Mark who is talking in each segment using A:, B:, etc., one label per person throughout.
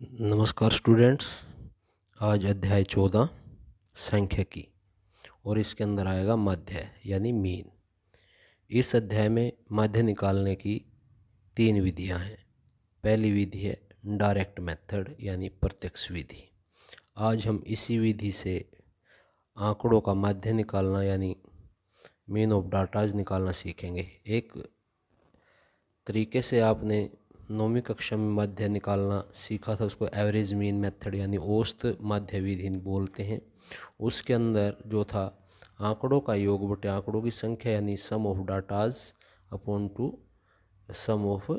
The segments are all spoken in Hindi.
A: नमस्कार स्टूडेंट्स। आज अध्याय 14 सांख्यिकी और इसके अंदर आएगा माध्य यानी मीन। इस अध्याय में माध्य निकालने की 3 विधियां हैं। पहली विधि है डायरेक्ट मेथड यानी प्रत्यक्ष विधि। आज हम इसी विधि से आंकड़ों का माध्य निकालना यानी मीन ऑफ डाटाज निकालना सीखेंगे। एक तरीके से आपने 9वीं कक्षा में माध्य निकालना सीखा था, उसको एवरेज मीन मेथड यानी औसत माध्य विधि बोलते हैं। उसके अंदर जो था आंकड़ों का योग बटे आंकड़ों की संख्या यानी sum of datas upon to sum of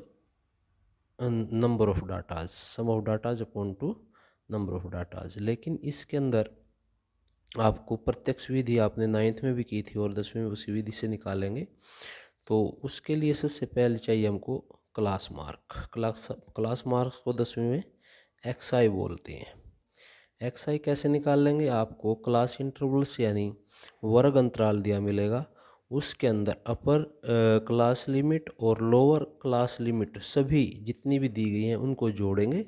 A: number of datas, sum of datas upon to number of datas. लेकिन इसके अंदर आपको प्रत्यक्ष विधि आपने 9th में भी की थी और 10वीं में उसी विधि से निकालेंगे। तो उसके लिए सबसे पहले चाहिए हमको क्लास मार्क। क्लास मार्क्स को 10वीं में एक्सआई बोलते हैं। एक्सआई कैसे निकाल लेंगे? आपको क्लास इंटरवल्स यानी वर्ग अंतराल दिया मिलेगा, उसके अंदर अपर क्लास लिमिट और लोअर क्लास लिमिट सभी जितनी भी दी गई हैं उनको जोड़ेंगे।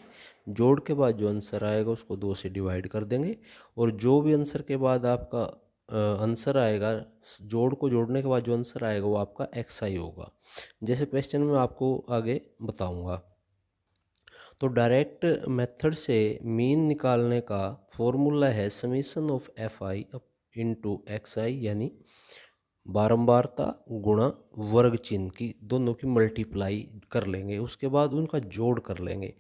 A: जोड़ के बाद जो आंसर आएगा उसको 2 से डिवाइड कर देंगे और जो भी आंसर के बाद आपका आंसर आएगा, जोड़ को जोड़ने के बाद जो आंसर आएगा वो आपका एक्सआई होगा। जैसे क्वेश्चन में आपको आगे बताऊंगा। तो डायरेक्ट मेथड से मीन निकालने का फॉर्मूला है summation of F I into X I यानी बारंबारता गुणा वर्ग चिन्ह की दोनों की मल्टीप्लाई कर लेंगे, उसके बाद उनका जोड़ कर लेंगे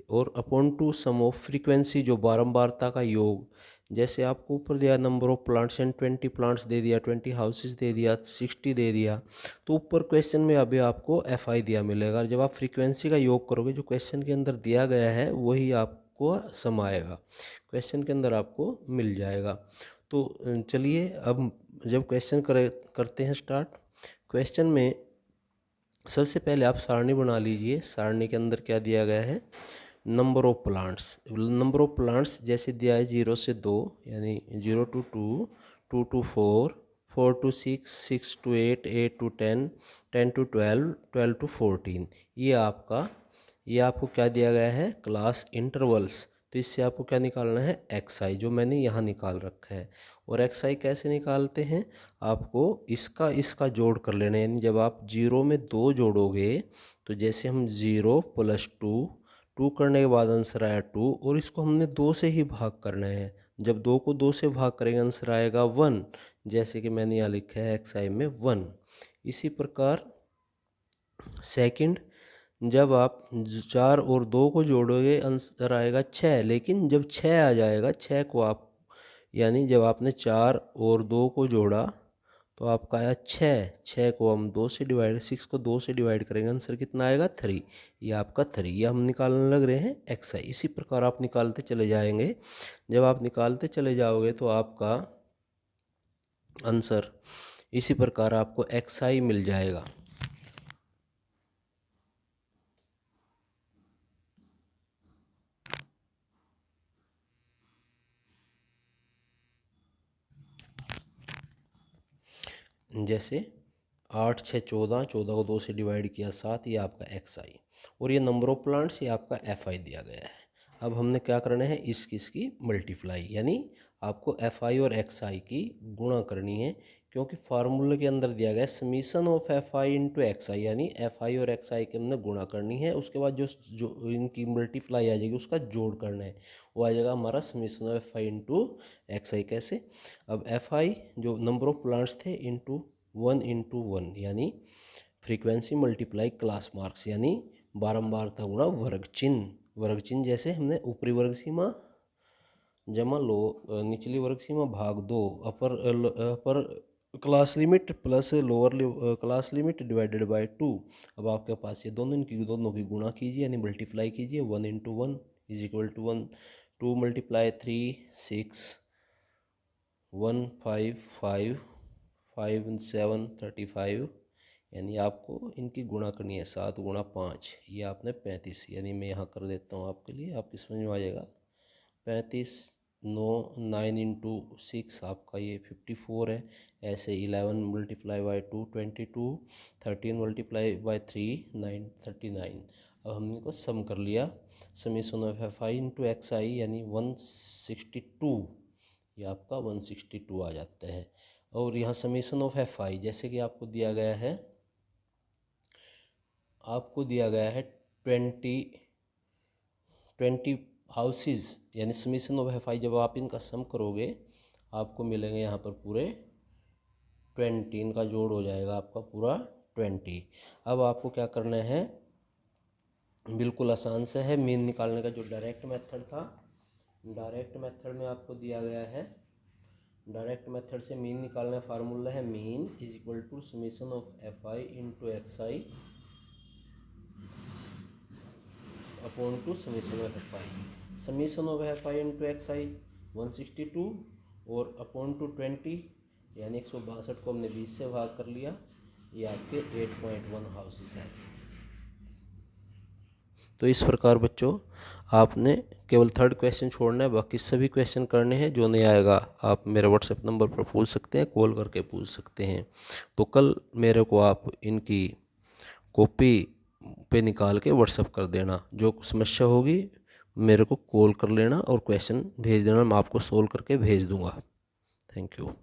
A: और upon to sum of frequency जो बारंबारता का योग। जैसे आपको ऊपर दिया number of plants and 20 plants दे दिया, 20 हाउसेस दे दिया, 60 दे दिया, तो ऊपर क्वेश्चन में अभी आपको एफ आई दिया मिलेगा। जब आप फ्रीक्वेंसी का योग करोगे जो क्वेश्चन के अंदर दिया गया है वही आपको सम आएगा, क्वेश्चन के अंदर आपको मिल जाएगा। तो चलिए अब जब क्वेश्चन करते हैं स्टार्ट। क्वेश्चन में सबसे पहले आप सारणी बना लीजिए। सारणी के अंदर क्या दिया गया है? Number of plants. Number of plants जैसे दिया है 0 से 2 यानी 0 to 2, 2 to 4, 4 to 6, 6 to 8, 8 to 10, 10 to 12, 12 to 14। ये आपको क्या दिया गया है? Class intervals. तो इससे आपको क्या निकालना है? एक्स आई, जो मैंने यहाँ निकाल रखा है। और एक्स आई कैसे निकालते हैं? आपको इसका जोड़ कर लेना है। यानी जब आप 0 में 2 जोड़ोगे तो जैसे हम 0 + 2 करने के बाद आंसर आया 2 और इसको हमने 2 से ही भाग करना है। जब 2 को 2 से भाग करेंगे आंसर आएगा 1, जैसे कि मैंने यहाँ लिखा है एक्स आई में 1। इसी प्रकार सेकंड, जब आप 4 और 2 को जोड़ोगे आंसर आएगा 6। लेकिन जब 6 आ जाएगा, 6 को आप यानी जब आपने 4 और 2 को जोड़ा तो आपका आया 6। 6 को हम 2 से डिवाइड, 6 को 2 से डिवाइड करेंगे आंसर कितना आएगा? 3। ये आपका 3, ये हम निकालने लग रहे हैं एक्स आई। इसी प्रकार आप निकालते चले जाएंगे। जब आप निकालते चले जाओगे तो आपका आंसर इसी प्रकार आपको एक्स आई मिल जाएगा। जैसे 8 6 14, 14 को 2 से डिवाइड किया 7, ये आपका एक्स आई। और ये नंबर ऑफ प्लांट्स, ये आपका एफ आई दिया गया है। अब हमने क्या करना है? इसकी मल्टीप्लाई, यानी आपको एफ आई और एक्स आई की गुणा करनी है, क्योंकि फार्मूले के अंदर दिया गया है summation of F I into X I, यानी एफ आई और एक्स आई के हमने गुणा करनी है। उसके बाद जो इनकी मल्टीप्लाई आ जाएगी उसका जोड़ करना है, वो आ जाएगा हमारा summation of F I into X I. कैसे? अब एफ आई जो नंबर ऑफ प्लांट्स थे इंटू 1 इंटू 1 यानी फ्रीक्वेंसी मल्टीप्लाई क्लास मार्क्स यानी बारंबारता गुणा वर्ग चिन्ह। वर्ग चिन्ह जैसे हमने ऊपरी वर्ग सीमा जमा लो निचली वर्ग सीमा भाग 2, upper class limit plus lower class limit divided by 2। अब आपके पास ये दोनों की गुणा कीजिए यानी मल्टीप्लाई कीजिए। 1 इंटू 1 इज इक्वल टू 1, 2 × 3 6, 1 5 5, 5 × 7 35, यानी आपको इनकी गुणा करनी है। 7 × 5 ये आपने 35, यानी मैं यहाँ कर देता हूँ आपके लिए, आपकी समझ में आ जाएगा। 35 9 9 इंटू 6 आपका ये 54 है। ऐसे 11 × 2 22, 13 × 3 9 39। अब हमने इनको सम कर लिया। Summation of F I into X I यानी 162, ये आपका 162 आ जाता है। और यहाँ समीशन ऑफ एफ आई जैसे कि आपको दिया गया है 20 हाउसेस, यानी समीशन ऑफ एफ आई जब आप इनका सम करोगे आपको मिलेंगे यहाँ पर पूरे 20, इनका जोड़ हो जाएगा आपका पूरा 20। अब आपको क्या करना है, बिल्कुल आसान से है मीन निकालने का। जो डायरेक्ट मेथड था, डायरेक्ट मेथड में आपको दिया गया है, डायरेक्ट मेथड से मीन निकालने का फार्मूला है mean is equal to summation of F I into X I upon to summation of F I. Summation of F I into X I 162 और अपॉन टू 20 यानी 162 को हमने 20 से भाग कर लिया, ये आपके 8.1 हाउसेस हैं। तो इस प्रकार बच्चों आपने केवल थर्ड क्वेश्चन छोड़ना है, बाकी सभी क्वेश्चन करने हैं। जो नहीं आएगा आप मेरे व्हाट्सएप नंबर पर पूछ सकते हैं, कॉल करके पूछ सकते हैं। तो कल मेरे को आप इनकी कॉपी पे निकाल के व्हाट्सएप कर देना। जो समस्या होगी मेरे को कॉल कर लेना और क्वेश्चन भेज देना, मैं आपको सोल्व करके भेज दूंगा। Thank you.